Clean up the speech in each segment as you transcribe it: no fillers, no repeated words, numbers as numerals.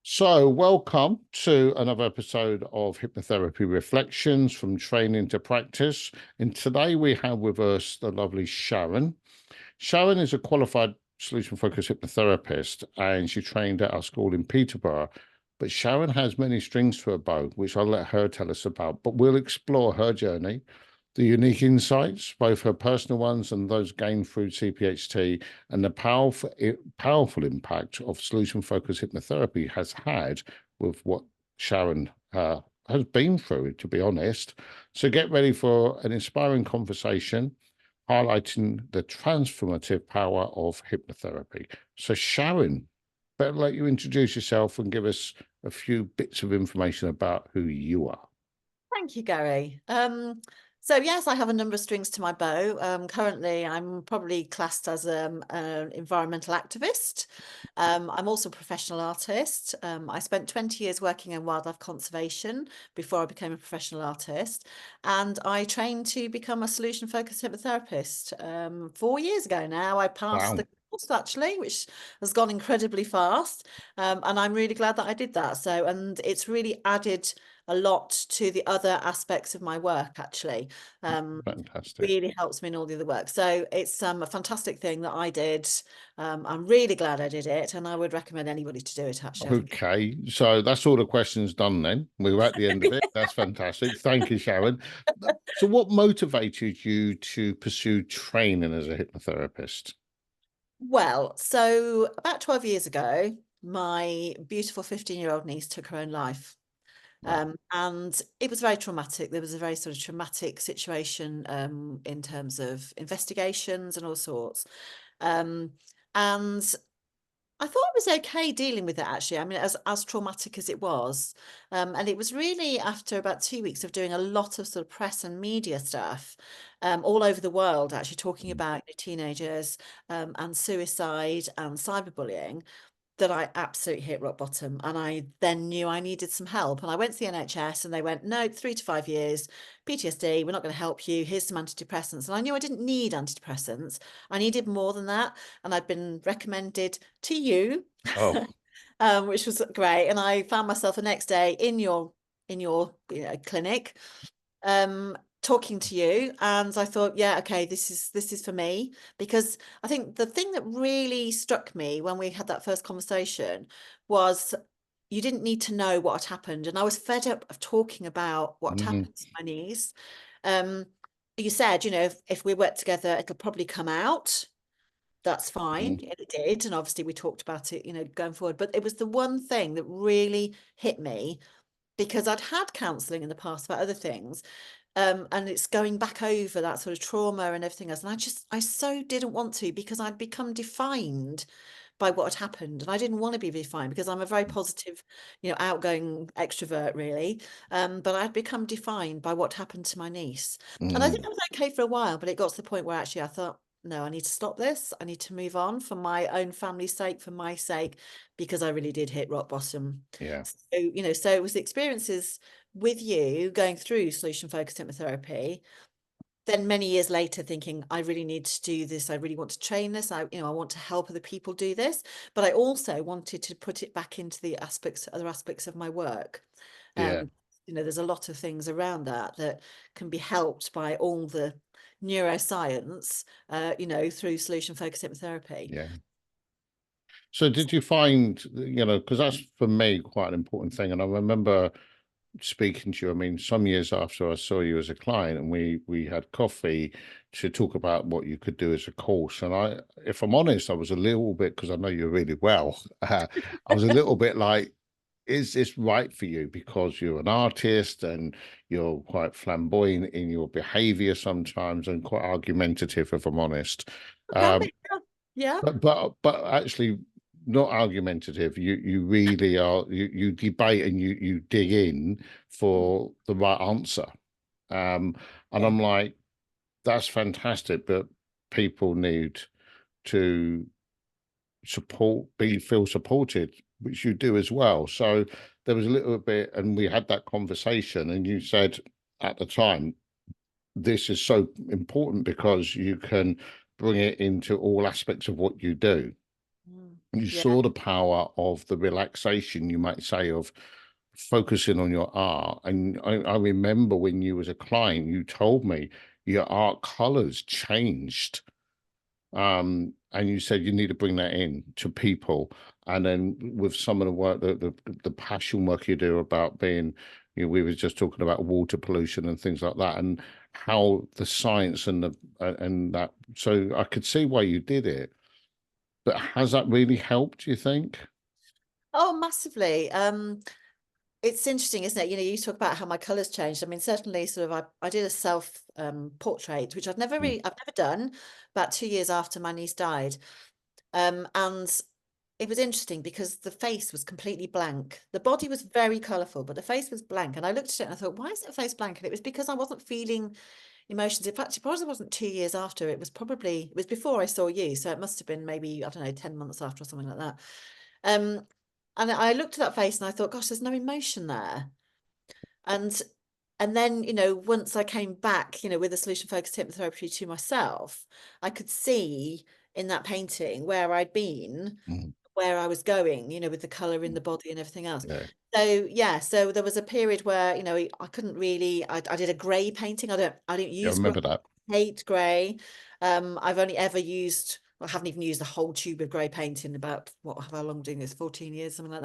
So, welcome to another episode of Hypnotherapy Reflections from Training to Practice. And today we have with us the lovely Charron. Charron is a qualified solution-focused hypnotherapist and she trained at our school in Peterborough. But Charron has many strings to her bow, which I'll let her tell us about. But we'll explore her journey, the unique insights, both her personal ones and those gained through CPHT, and the powerful impact of solution-focused hypnotherapy has had with what Charron has been through, to be honest. So get ready for an inspiring conversation highlighting the transformative power of hypnotherapy. So Charron, better let you introduce yourself and give us a few bits of information about who you are. Thank you, Gary. So yes, I have a number of strings to my bow. Currently, I'm probably classed as an environmental activist. I'm also a professional artist. I spent 20 years working in wildlife conservation before I became a professional artist, and I trained to become a solution-focused hypnotherapist 4 years ago now. I passed Wow. the course actually, which has gone incredibly fast, and I'm really glad that I did that. So, and it's really added a lot to the other aspects of my work, actually. Fantastic. Really helps me in all the other work. So it's a fantastic thing that I did. I'm really glad I did it, and I would recommend anybody to do it, actually. I think Okay, so that's all the questions done then. We were at the end of it. That's fantastic. Thank you, Charron. So what motivated you to pursue training as a hypnotherapist? well, so about 12 years ago, my beautiful 15-year-old niece took her own life. Wow. And it was very traumatic. There was a very sort of traumatic situation in terms of investigations and all sorts. Um, and I thought it was okay dealing with it, actually. I mean, as traumatic as it was. And it was really after about 2 weeks of doing a lot of sort of press and media stuff all over the world, actually talking about teenagers and suicide and cyberbullying, that I absolutely hit rock bottom. And I then knew I needed some help. And I went to the NHS and they went, no, 3 to 5 years, PTSD, we're not going to help you. Here's some antidepressants. And I knew I didn't need antidepressants. I needed more than that. And I'd been recommended to you, Oh, which was great. And I found myself the next day in your clinic, talking to you, and I thought, yeah, okay, this is for me. Because I think the thing that really struck me when we had that first conversation was you didn't need to know what had happened, and I was fed up of talking about what mm, happened to my niece. um you said, if we work together, it'll probably come out. That's fine. mm, It did, and obviously we talked about it, going forward. But it was the one thing that really hit me, because I'd had counselling in the past about other things, and it's going back over that sort of trauma and everything else. And I so didn't want to, because I'd become defined by what had happened. And I didn't want to be defined, because I'm a very positive, outgoing extrovert, really. But I'd become defined by what happened to my niece. And I think mm, I was okay for a while, but it got to the point where actually I thought, no, I need to stop this. I need to move on for my own family's sake, for my sake, because I really did hit rock bottom. yeah, So, so it was the experiences with you going through solution focused hypnotherapy, then many years later thinking, I really need to do this, I really want to train this, I want to help other people do this, but I also wanted to put it back into the other aspects of my work. yeah, There's a lot of things around that can be helped by all the neuroscience, through solution focused hypnotherapy. yeah. So did you find, because that's for me quite an important thing. And I remember speaking to you, I mean, some years after I saw you as a client, and we had coffee to talk about what you could do as a course. And if I'm honest, I was a little bit, because I know you really well, I was a little bit like, is this right for you? Because you're an artist and you're quite flamboyant in your behavior sometimes and quite argumentative, if I'm honest. It can Um, be, yeah. but actually not argumentative. You really are. You debate and you dig in for the right answer. And Yeah. I'm like, that's fantastic, but people need to feel supported, which you do as well. So there was a little bit, and we had that conversation, and you said at the time, this is so important because you can bring it into all aspects of what you do. Mm. You Yeah. saw the power of the relaxation, you might say, of focusing on your art. And I remember when you was a client, you told me your art colors changed. And you said you need to bring that in to people. And then with some of the work, the passion work you do about being, we were just talking about water pollution and things like that, and how the science and the and that. So I could see why you did it. But has that really helped, do you think? Oh, massively. It's interesting, isn't it? You know, you talk about how my colours changed. I mean, certainly sort of I did a self portrait, which Mm, I've never done, about 2 years after my niece died. And it was interesting because the face was completely blank. The body was very colourful, but the face was blank. And I looked at it and I thought, why is the face blank? And it was because I wasn't feeling emotions. In fact, it probably wasn't 2 years after. It was before I saw you. So it must have been maybe, I don't know, 10 months after or something like that. Um, and I looked at that face and I thought, gosh, there's no emotion there. And and then, you know, once I came back, you know, with a solution focused hypnotherapy to myself, I could see in that painting where I'd been, mm, where I was going, you know, with the color in the body and everything else. yeah, So yeah, so there was a period where, you know, I couldn't really, I did a grey painting. I don't yeah, I use grey, remember that. hate grey. I've only ever used, I haven't even used a whole tube of grey paint in about, what, how long doing this? 14 years, something like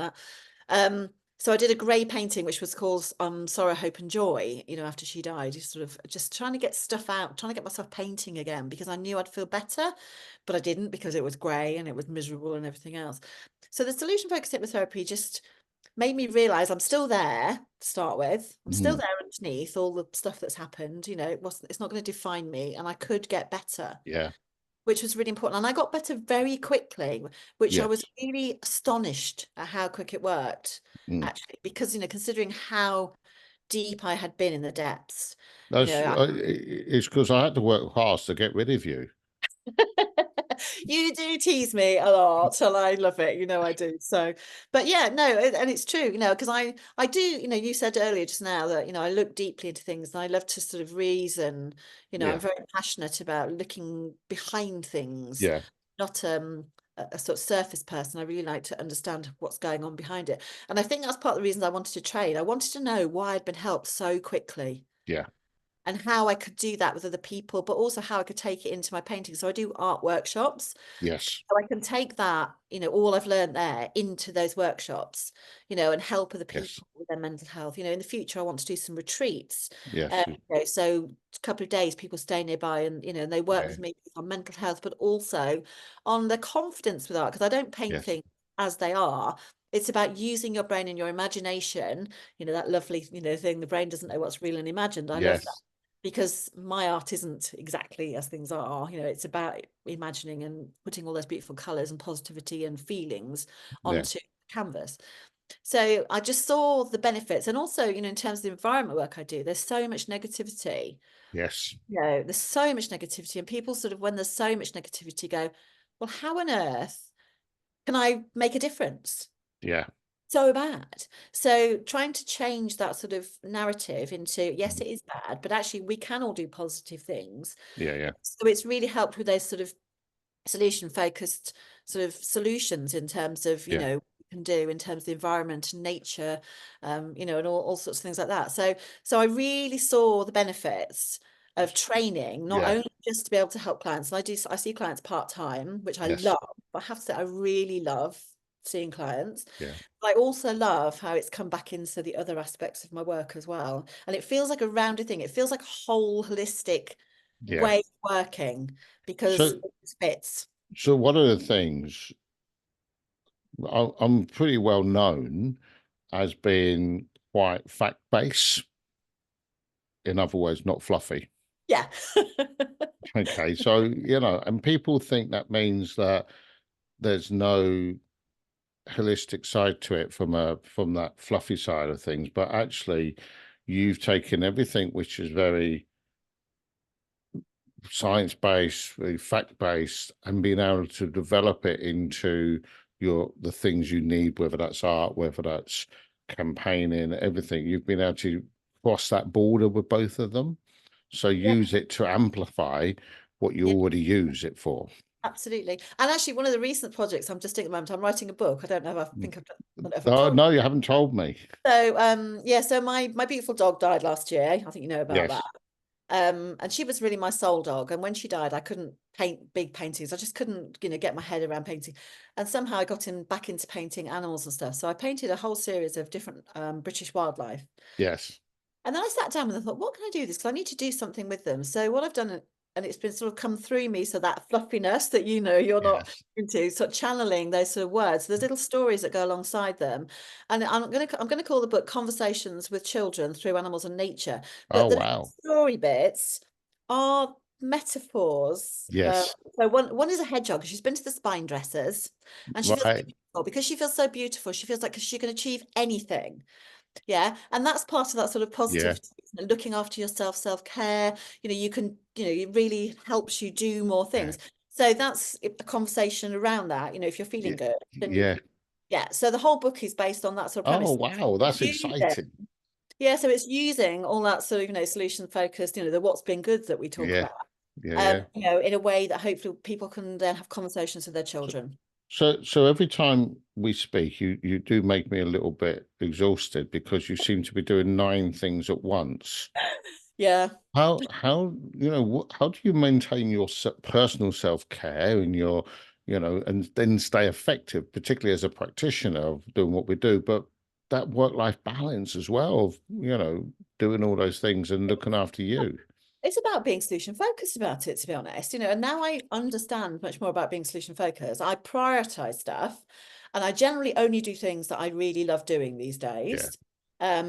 that. So I did a grey painting, which was called Sorrow, Hope and Joy, you know, after she died, just sort of just trying to get stuff out, trying to get myself painting again because I knew I'd feel better, but I didn't because it was grey and it was miserable and everything else. So the solution focused hypnotherapy just made me realize I'm still there to start with. I'm still Mm, there underneath all the stuff that's happened. You know, it's not going to define me and I could get better, yeah, which was really important. And I got better very quickly, which I yes. was really astonished at how quick it worked, Mm. actually, because, you know, considering how deep I had been in the depths, you That's know, it's because I had to work hard to get rid of you. you do tease me a lot and I love it, you know I do. So, but yeah, no, and it's true, you know, because I do, you know, you said earlier just now that, you know, I look deeply into things and I love to sort of reason, you know, I'm Yeah, very passionate about looking behind things, yeah, not a sort of surface person. I really like to understand what's going on behind it. And I think that's part of the reasons I wanted to train. I wanted to know why I'd been helped so quickly yeah, and how I could do that with other people, but also how I could take it into my painting. So I do art workshops. yes, So I can take that, you know, all I've learned there into those workshops, you know, and help other yes, people with their mental health. You know, in the future, I want to do some retreats. yes, You know, so a couple of days, people stay nearby and, you know, and they work yeah, with me on mental health, but also on the confidence with art, because I don't paint yes, things as they are. It's about using your brain and your imagination, you know, that lovely, you know, thing, the brain doesn't know what's real and imagined. I love that yes, because my art isn't exactly as things are. You know, it's about imagining and putting all those beautiful colors and positivity and feelings yeah, onto canvas. So I just saw the benefits. And also, you know, in terms of the environment work I do, there's so much negativity. yes, You know, there's so much negativity, and people sort of, when there's so much negativity, go, well, how on earth can I make a difference? yeah, So bad. So trying to change that sort of narrative into, yes, mm, it is bad, but actually we can all do positive things. yeah, yeah, So it's really helped with those sort of solution focused sort of solutions in terms of, you yeah, know, what you can do in terms of the environment and nature, you know, and all sorts of things like that. So I really saw the benefits of training, not yeah, only just to be able to help clients. And I see clients part-time, which I yes, love. But I have to say, I really love seeing clients. yeah, I also love how it's come back into the other aspects of my work as well. And it feels like a rounded thing. It feels like a whole holistic yeah. way of working because So, it fits. so one of the things I'm pretty well known as being quite fact-based. In other words, not fluffy. Yeah. Okay, so and people think that means that there's no holistic side to it from that fluffy side of things, but actually you've taken everything which is very science-based, very fact-based, and being able to develop it into the things you need, whether that's art, whether that's campaigning, everything. You've been able to cross that border with both of them. So Yeah. use it to amplify what you Yeah. already use it for. Absolutely. And actually, one of the recent projects I'm just doing at the moment, I'm writing a book. I don't know if I think I've done, I don't know if I've No, told no, you haven't told me. So yeah, so my beautiful dog died last year. I think you know about that. Yes, And she was really my soul dog. And when she died, I couldn't paint big paintings. I just couldn't, get my head around painting. And somehow I got back into painting animals and stuff. So I painted a whole series of different British wildlife. yes, And then I sat down and I thought, what can I do with this? Because I need to do something with them. So what I've done, and it's been sort of come through me, so that fluffiness that you're not yes. into, sort of channeling those sort of words. There's little stories that go alongside them, and I'm gonna call the book "Conversations with Children Through Animals and Nature." Oh, But the little wow. story bits are metaphors. Yes, So one is a hedgehog. She's been to the spine dressers, and she feels right. beautiful because she feels so beautiful. She feels like she can achieve anything. Yeah. And that's part of that sort of Yeah, positivity, looking after yourself, self-care. You can, it really helps you do more yeah, things. So that's a conversation around that. If you're yeah, feeling good, then you yeah. can, yeah. So the whole book is based on that sort of Oh, premise. wow. That's Using, exciting. yeah, so it's using all that sort of, solution focused, the what's been good that we talk Yeah, about, yeah, yeah. in a way that hopefully people can then have conversations with their So, children. so every time we speak, you do make me a little bit exhausted because you seem to be doing 9 things at once. Yeah. How how do you maintain your personal self-care and your and then stay effective, particularly as a practitioner of doing what we do, but that work-life balance as well of doing all those things and looking after you. It's about being solution focused about it, to be honest, and now I understand much more about being solution focused. I prioritize stuff, and I generally only do things that I really love doing these Yeah, days,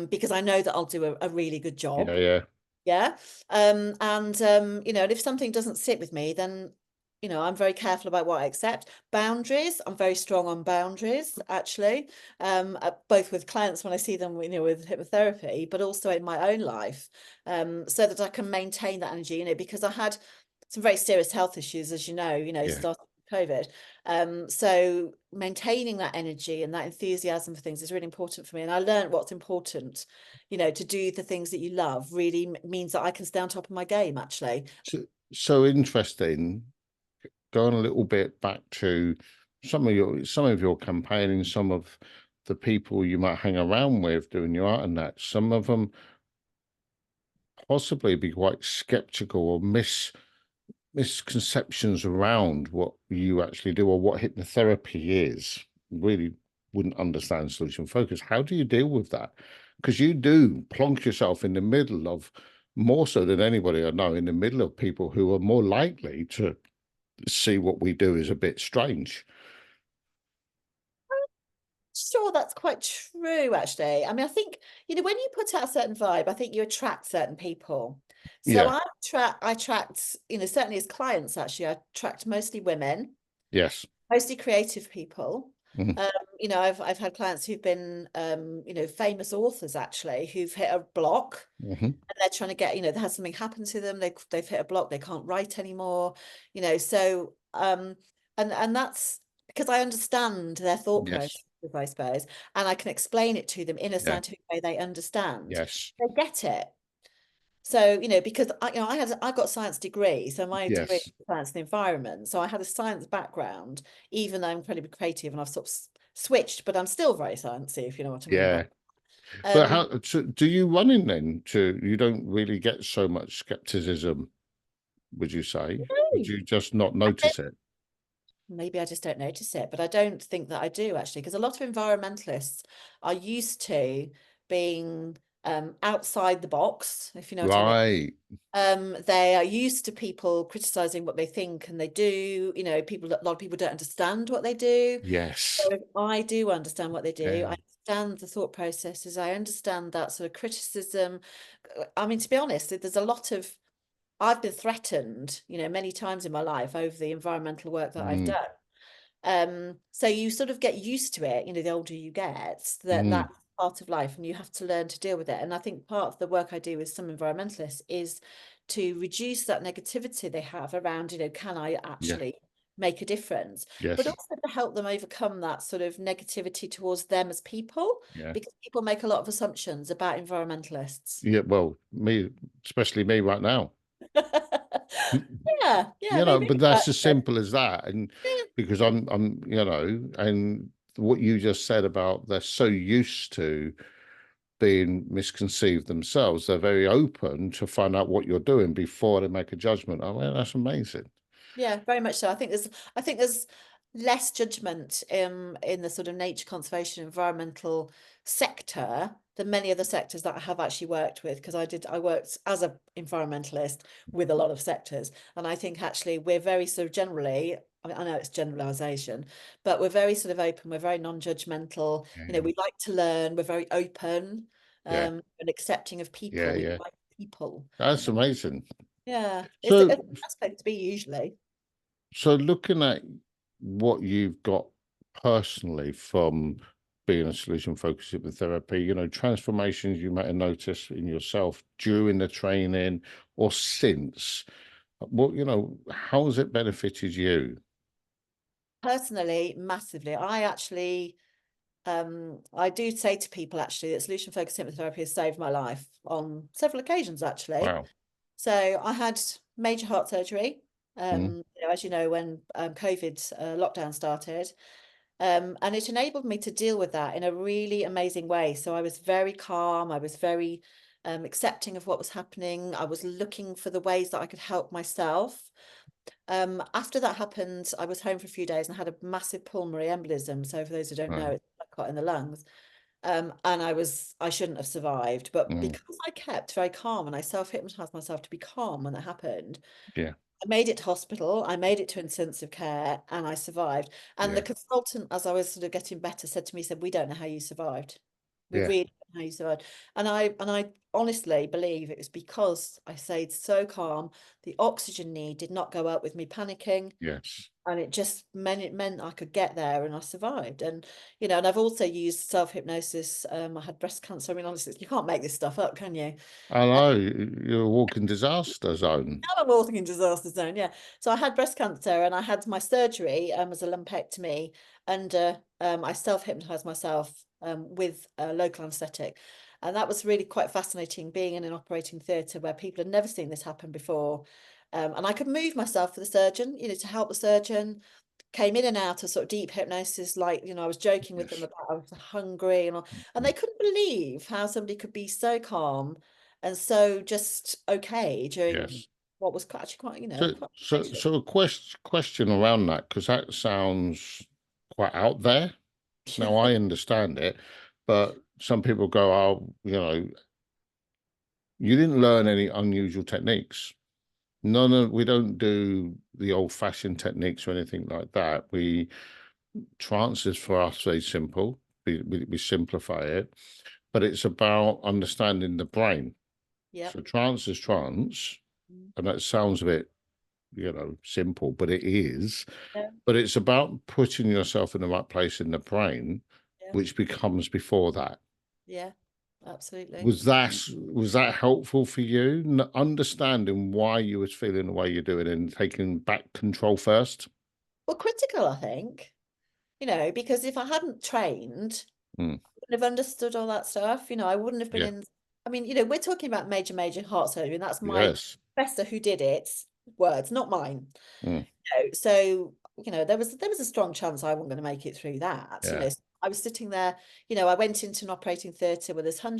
because I know that I'll do a really good yeah, job. yeah. Yeah. And if something doesn't sit with me, then, I'm very careful about what I accept. Boundaries, I'm very strong on boundaries, actually, both with clients when I see them, with hypnotherapy, but also in my own life, so that I can maintain that energy, because I had some very serious health issues, as Yeah. starting with COVID. So maintaining that energy and that enthusiasm for things is really important for me. And I learned what's important, to do the things that you love really means that I can stay on top of my game, actually. So interesting. Going a little bit back to some of your campaigning, some of the people you might hang around with doing your art and that, some of them possibly be quite skeptical or misconceptions around what you actually do or what hypnotherapy is. Really wouldn't understand solution focus. How do you deal with that? Because you do plonk yourself in the middle of, more so than anybody I know, in the middle of people who are more likely to see what we do is a bit strange. Sure, that's quite true, actually. I mean, I think, when you put out a certain vibe, I think you attract certain people. So Yeah. I attract, certainly as clients, actually, I attract mostly women, Yes. mostly creative people. Mhm. I've had clients who've been, famous authors, actually, who've hit a block, Mhm. and they're trying to get, there has something happened to them. They've hit a block. They can't write anymore. So and that's because I understand their thought Yes. process, I suppose, and I can explain it to them in a Yeah. scientific way they understand. Yes. They get it. So, because I got a science degree, so my degree Yes. is science and the environment. So I had a science background, even though I'm incredibly creative and I've sort of switched, but I'm still very sciencey, if you know what I mean. Yeah. But Um, how so do you run in then to you don't really get so much skepticism, would you say? Would you just not notice it? Maybe I just don't notice it, but I don't think that I do, actually, because a lot of environmentalists are used to being outside the box, if you know what I mean. Right. They are used to people criticizing what they think and they do. A lot of people don't understand what they do. Yes. So I do understand what they do. Yeah. I understand the thought processes. I understand that sort of criticism. I mean, to be honest, there's a lot of I've been threatened, many times in my life over the environmental work that I've Mm. done. So you sort of get used to it, the older you get, Mm. that's part of life and you have to learn to deal with it. And I think part of the work I do with some environmentalists is to reduce that negativity they have around, can I Yeah. actually make a difference? But Yes. also to help them overcome that sort of negativity towards them as people, Yeah. because people make a lot of assumptions about environmentalists. Yeah. Well, me, especially me right now. Yeah, yeah, maybe But that. that's as simple as that. And Yeah, because I'm, and what you just said about they're so used to being misconceived themselves, they're very open to find out what you're doing before they make a judgment. Oh, well, that's amazing. yeah, very much so. I think there's less judgment in the sort of nature conservation environmental sector than many other sectors that I have actually worked with, because I worked as a environmentalist with a lot of sectors, and I think actually we're very sort of generally, I mean, I know it's generalization, but we're very sort of open, we're very non-judgmental, Yeah, we like to learn, we're very open, yeah, and accepting of yeah, people, we yeah. like people. That's amazing. Yeah, it's So, a aspect to be usually. so looking at what you've got personally from being a solution focused hypnotherapy, transformations you might have noticed in yourself during the training or since, what, how has it benefited you? Personally, massively. I do say to people actually that solution focused hypnotherapy has saved my life on several occasions actually. Wow. So I had major heart surgery, Mm, as you know, when COVID lockdown started, and it enabled me to deal with that in a really amazing way. So I was very calm. I was very accepting of what was happening. I was looking for the ways that I could help myself. After that happened, I was home for a few days and had a massive pulmonary embolism. So for those who don't know, right. it's blood clot in the lungs. And I shouldn't have survived, but Mm, because I kept very calm and I self-hypnotized myself to be calm when that happened, yeah. I made it to hospital, I made it to intensive care, and I survived. And the Yeah. consultant, as I was sort of getting better, said to me, said, "We don't know how you survived. We Yeah. really don't know how you survived." And I honestly believe it was because I stayed so calm. The oxygen need did not go up with me panicking. Yes. And it meant I could get there, and I survived. And and I've also used self-hypnosis. I had breast cancer. I mean, honestly, you can't make this stuff up, can you? I know you're a walking disaster zone. I'm a walking disaster zone, yeah. So I had breast cancer and I had my surgery as a lumpectomy, and I self-hypnotized myself with a local anesthetic. And that was really quite fascinating, being in an operating theatre where people had never seen this happen before. And I could move myself for the surgeon, to help the surgeon. Came in and out of sort of deep hypnosis, like, I was joking with them Yes. about I was hungry and all, and they couldn't believe how somebody could be so calm and so just okay during Yes. what was actually quite, So, quite so, dangerous. so a question around that, because that sounds quite out there. Now, I understand it, but some people go, oh, you didn't learn any unusual techniques. We don't do the old-fashioned techniques or anything like that. Trance is for us very simple. We simplify it, but it's about understanding the brain. Yep. So trance is trance, Mm. and that sounds a bit, simple, but it is. Yeah, But it's about putting yourself in the right place in the brain, yeah, which becomes before that. yeah, absolutely. Was that helpful for you? Understanding why you was feeling the way you're doing and taking back control first? Well, critical, I think, because if I hadn't trained, Mm, have understood all that stuff. I wouldn't have been yeah. in. I mean, we're talking about major heart surgery, and that's my Yes. professor who did it. Words, not mine. Mm, So there was a strong chance I wasn't going to make it through that. yeah. So I was sitting there. I went into an operating theatre where there's well,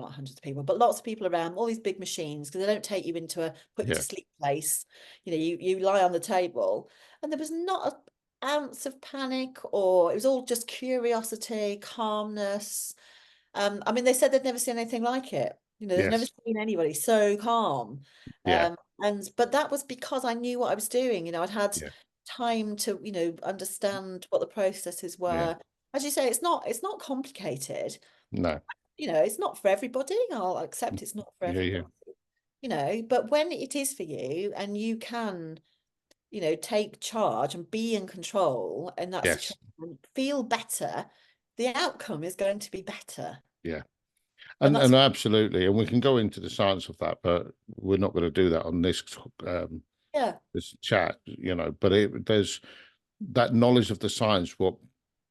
not hundreds of people, but lots of people around, all these big machines, because they don't take you into put you to Yeah. sleep place. You lie on the table, and there was not an ounce of panic, or it was all just curiosity, calmness. I mean, they said they'd never seen anything like it. They've never Yes. seen anybody so calm. Yeah. But that was because I knew what I was doing. I'd had Yeah. time to, understand what the processes Yeah. were. As you say, it's not complicated. No. It's not for everybody. I'll accept it's not for Yeah. Yeah. everybody. But when it is for you and you can, take charge and be in control in that Yes. situation, feel better, the outcome is going to be better. Yeah. And And that's, absolutely, and we can go into the science of that, but we're not going to do that on um, yeah, this chat, But there's that knowledge of the science, what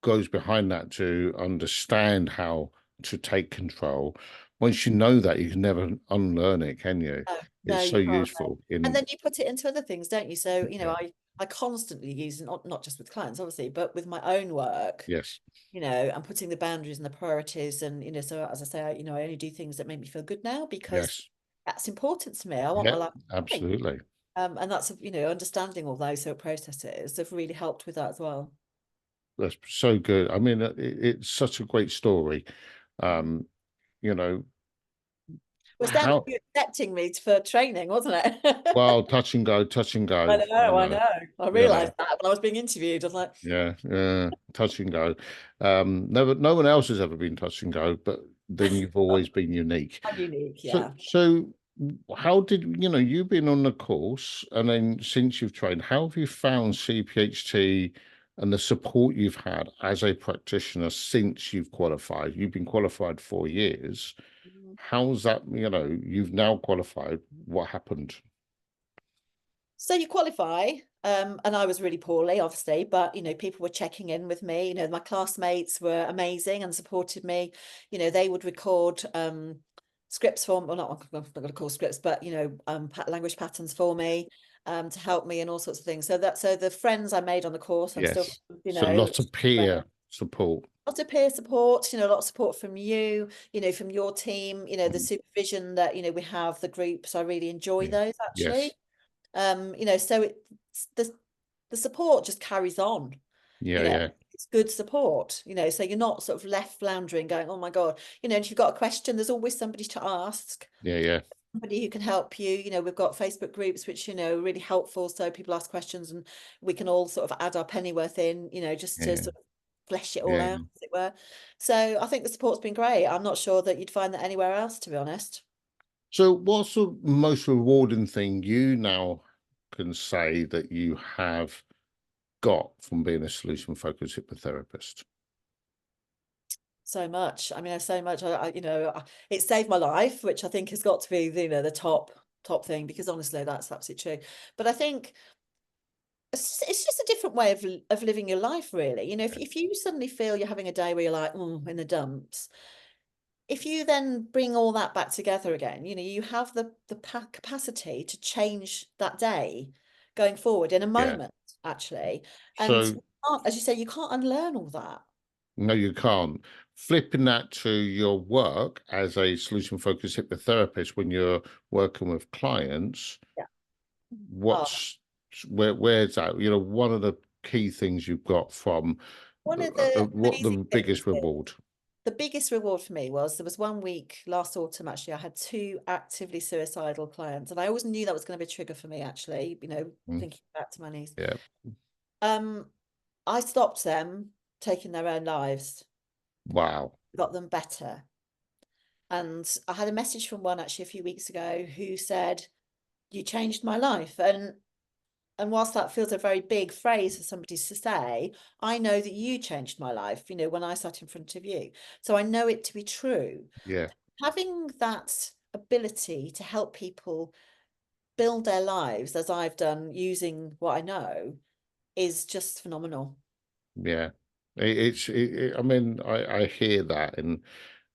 goes behind that to understand how to take control. once you know that, you can never unlearn it, can you? No, no, It's so you can't. useful And in, then you put it into other things, don't you? So, yeah, I constantly use, not just with clients, obviously, but with my own work, yes, I'm putting the boundaries and the priorities. And, so as I say, I only do things that make me feel good now because yes, that's important to me. I want my yeah, life to be. absolutely. And that's, understanding all those sort of processes have really helped with that as well. That's so good. I mean, it's such a great story. Um, you know, Was down to how you accepting me for training, wasn't it? well, touch and go, I know. I you know, realized that when I was being interviewed. I was like, yeah, yeah, touch and go. Never, no one else has ever been touch and go, but then you've always been unique. I'm unique, So, yeah. how did you've been on the course, and then since you've trained, how have you found CPHT and the support you've had as a practitioner since you've qualified? You've been qualified 4 years. Mm. How's that? You've now qualified. What happened? So you qualify, and I was really poorly, obviously, but people were checking in with me. My classmates were amazing and supported me. They would record scripts for, well, I'm not going to call scripts, but language patterns for me, to help me and all sorts of things. So the friends I made on the course, I'm still, Yes. So lots of peer support. lots of peer support, a lot of support from you, from your team, the Mhm. supervision that we have, the groups. I really enjoy Yeah. those actually. Yes. So the support just carries on, Yeah. Yeah. it's good support, so you're not sort of left floundering going, oh my God, and if you've got a question, there's always somebody to ask, Yeah. Yeah. somebody who can help you. We've got Facebook groups, which, are really helpful. So people ask questions and we can all sort of add our pennyworth in, just to Yeah. sort of flesh it all Yeah. out, as it were. So I think the support's been great. I'm not sure that you'd find that anywhere else, to be honest. So, what's the most rewarding thing you now can say that you have got from being a solution focused hypnotherapist? So much. I mean, so much. It saved my life, which I think has got to be the top thing, because honestly, that's absolutely true. But I think it's just a different way of living your life, really. If you suddenly feel you're having a day where you're like, in the dumps, if you then bring all that back together again, you have the capacity to change that day going forward in a Yeah. moment, actually. And So, as you say, you can't unlearn all that. no, you can't. Flipping that to your work as a solution focused hypnotherapist when you're working with clients, Yeah. Oh, what's where's that? One of the key things you've got from one of the what the amazing biggest things, reward? the biggest reward for me was, there was one week last autumn, actually, I had two actively suicidal clients, and I always knew that was going to be a trigger for me, actually, Mm, thinking back to my niece. yeah. Um, I stopped them taking their own lives, Wow. got them better. And I had a message from one actually a few weeks ago who said, "You changed my life." And whilst that feels a very big phrase for somebody to say, I know that you changed my life, when I sat in front of you. So I know it to be true. Yeah. Having that ability to help people build their lives, as I've done using what I know, is just phenomenal. Yeah. I mean, I hear that, and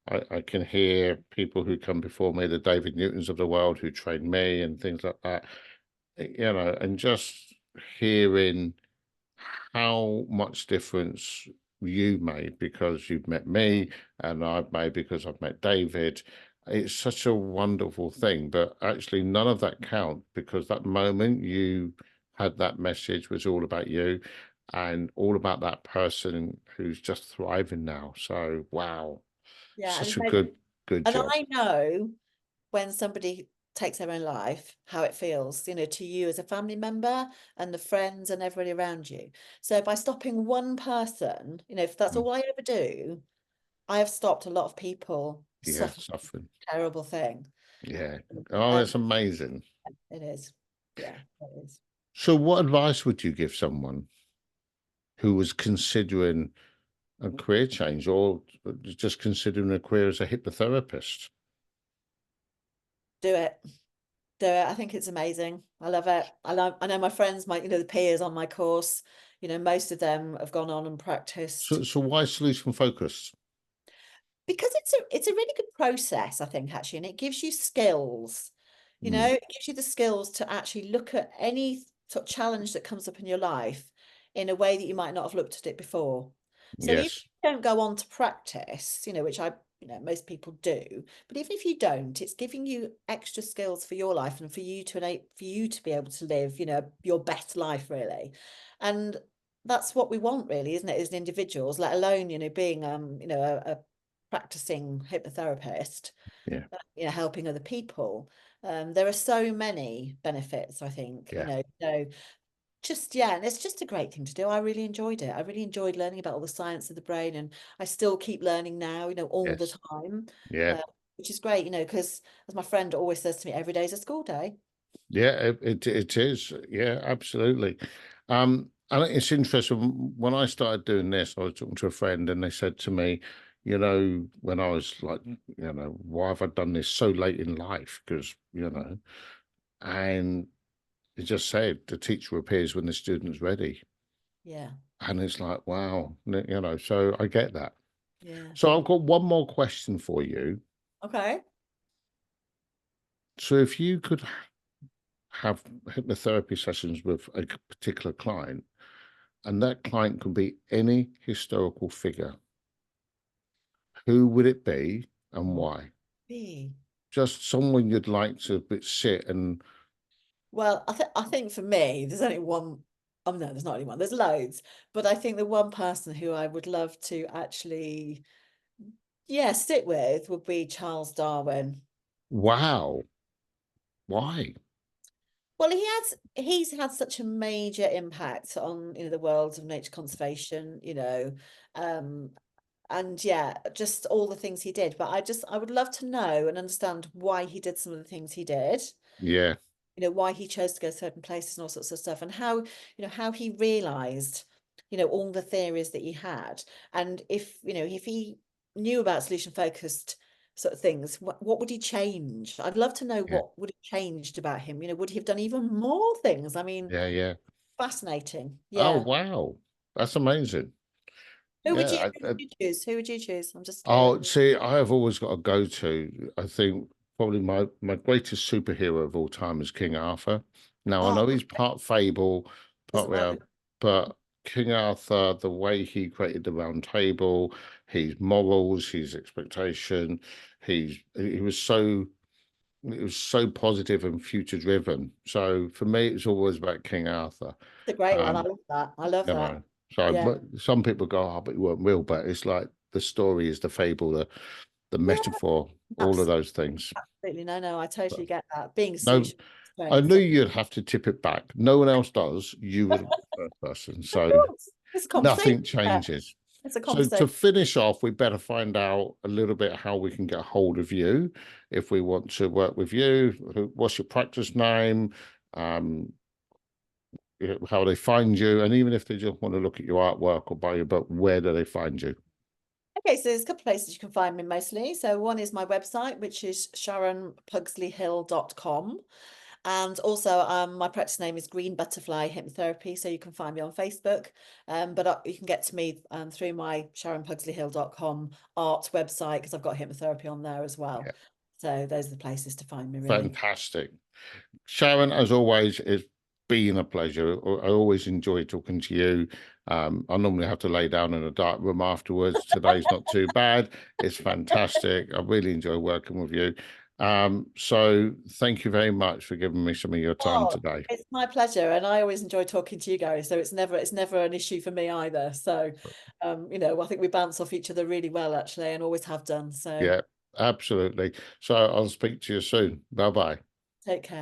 I can hear people who come before me, the David Newtons of the world who trained me and things like that, and just hearing how much difference you made because you've met me and I've made because I've met David. It's such a wonderful thing, but actually none of that count because that moment you had that message was all about you and all about that person who's just thriving now. So wow, Yeah. such a good And job. I know when somebody takes their own life, how it feels, to you as a family member and the friends and everybody around you. So by stopping one person, if that's Mm, all I ever do, I have stopped a lot of people yeah, suffering suffering. a terrible thing. Yeah. Oh, And it's amazing. it is. Yeah, it is. So what advice would you give someone who was considering a career change or just considering a career as a hypnotherapist? Do it. Do it. I think it's amazing. I love it. I know my friends, the peers on my course, most of them have gone on and practiced. So why solution focused? because it's a really good process, I think, actually, and it gives you skills. You know, Mm, it gives you the skills to actually look at any sort of challenge that comes up in your life in a way that you might not have looked at it before. So even if yes. you don't go on to practice, which most people do, but even if you don't, it's giving you extra skills for your life and for you to be able to live, your best life, really. And that's what we want, really, isn't it, as individuals, let alone, being a practicing hypnotherapist, Yeah. helping other people. There are so many benefits, I think, Yeah. so just, yeah, and it's just a great thing to do. I really enjoyed it. I really enjoyed learning about all the science of the brain, and I still keep learning now, all the Yes. time, Yeah. which is great, because as my friend always says to me, every day is a school day. Yeah, it is. Yeah, absolutely. And it's interesting. When I started doing this, I was talking to a friend, and they said to me, when I was like, why have I done this so late in life? Because, and it just said the teacher appears when the student's ready. Yeah, And it's like, wow, so I get that. yeah. So I've got one more question for you. Okay. So if you could have hypnotherapy sessions with a particular client, and that client could be any historical figure, who would it be and Oh, why? me. Just someone you'd like to sit and Well, I think for me, there's only one. Oh no, there's not only one. There's loads, but I think the one person who I would love to actually, yeah, stick with would be Charles Darwin. wow, why? Well, he's had such a major impact on, the world of nature conservation, um, and yeah, just all the things he did. But I would love to know and understand why he did some of the things he did, Yeah, why he chose to go certain places and all sorts of stuff, and how he realized, all the theories that he had. And if he knew about solution focused sort of things, what would he change? I'd love to know yeah, what would have changed about him. Would he have done even more things? I mean, yeah, yeah. fascinating. Oh, Yeah. wow, that's amazing. Who would you Yeah, who would you choose? Who would you choose? I'm just oh, see, I have always got a go-to. I think probably my greatest superhero of all time is King Arthur. Now I oh, know he's part fable, part doesn't real, matter. but King Arthur, the way he created the Round Table, his morals, his expectation, he was so it was so positive and future driven. So for me, it's always about King Arthur. It's a great one. I Um, love that. I love you that. know, so Yeah. but some people go, oh, but you weren't real, but it's like the story is the fable, the Yeah, metaphor, all of absolutely. those things. Absolutely. No, no, I But totally get that. Being a no, solution I constrained. knew So, you'd have to tip it back. No one else does. You were of the first person, so course, it's a conversation. nothing Yeah, changes. it's a So to conversation. finish off, we better find out a little bit how we can get a hold of you if we want to work with you. What's your practice name? Um, how they find you, and even if they just want to look at your artwork or buy your book, where do they find you? Okay, so there's a couple of places you can find me mostly. So one is my website, which is sharonpugsleyhill.com. And also my practice name is Green Butterfly Hypnotherapy. So you can find me on Facebook. But you can get to me through my sharonpugsleyhill.com art website because I've got hypnotherapy on there as well. Yeah, So those are the places to find me, really. fantastic. Sharon, as always, it's been a pleasure. I always enjoy talking to you. I normally have to lay down in a dark room afterwards. Today's not too bad. It's fantastic. I really enjoy working with you. So thank you very much for giving me some of your time Oh, today. it's my pleasure, and I always enjoy talking to you guys. So it's never an issue for me either. So, I think we bounce off each other really well, actually, and always have done. So Yeah, absolutely. So I'll speak to you soon. Bye bye. take care.